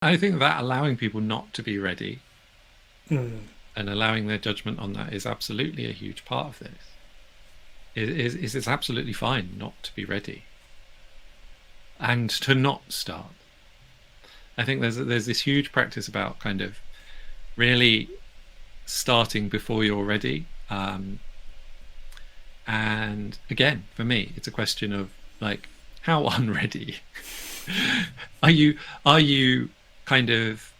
I think that allowing people not to be ready Mm. and allowing their judgment on that is absolutely a huge part of this. It's absolutely fine not to be ready and to not start. I think there's this huge practice about kind of really starting before you're ready. And again, for me, it's a question of like, how unready are you? Are you kind of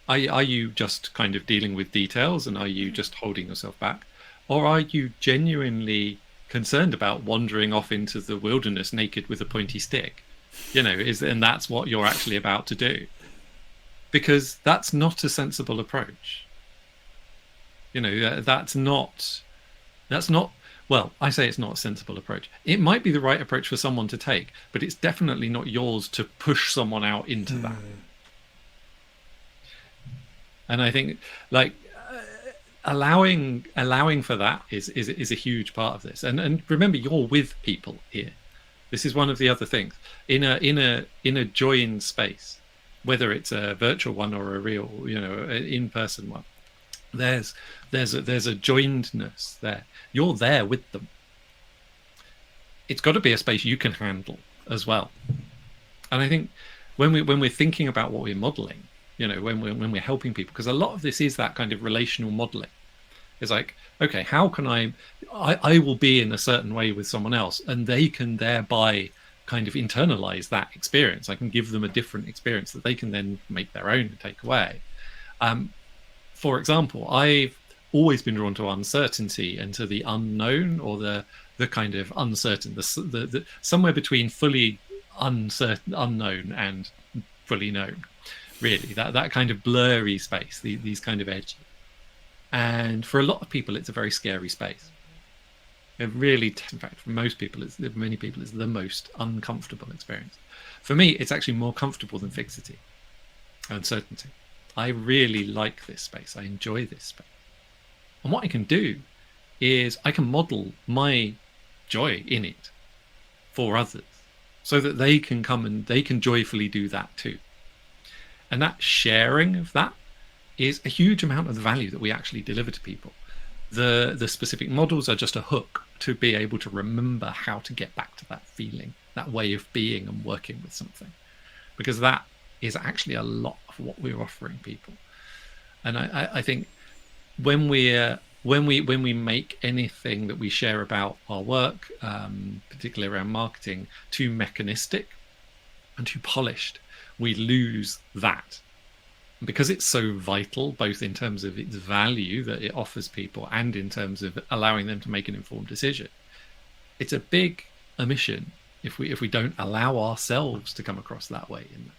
are you just kind of dealing with details, and are you just holding yourself back, or are you genuinely concerned about wandering off into the wilderness naked with a pointy stick? And that's what you're actually about to do, because that's not a sensible approach. That's not well, I say it's not a sensible approach. It might be the right approach for someone to take, but it's definitely not yours to push someone out into that. And I think like allowing for that is a huge part of this. And remember, you're with people here. This is one of the other things in a joined space, whether it's a virtual one or a real, in-person one. There's a joinedness there. You're there with them. It's got to be a space you can handle as well. And I think when we're thinking about what we're modeling, when we're helping people, because a lot of this is that kind of relational modeling. It's like, okay, how can I will be in a certain way with someone else, and they can thereby kind of internalize that experience. I can give them a different experience that they can then make their own and take away. For example, I've always been drawn to uncertainty and to the unknown, or the kind of uncertain, the somewhere between fully uncertain, unknown, and fully known. Really, that kind of blurry space, these kind of edges. And for a lot of people, it's a very scary space. It really, in fact, for most people, many people, it's the most uncomfortable experience. For me, it's actually more comfortable than fixity, uncertainty. I really like this space. I enjoy this space. And what I can do is I can model my joy in it for others, so that they can come and they can joyfully do that too. And that sharing of that is a huge amount of the value that we actually deliver to people. The specific models are just a hook to be able to remember how to get back to that feeling, that way of being and working with something, because that is actually a lot of what we're offering people. And I think when we make anything that we share about our work, particularly around marketing, too mechanistic and too polished, we lose that. And because it's so vital, both in terms of its value that it offers people and in terms of allowing them to make an informed decision, it's a big omission if we don't allow ourselves to come across that way in that.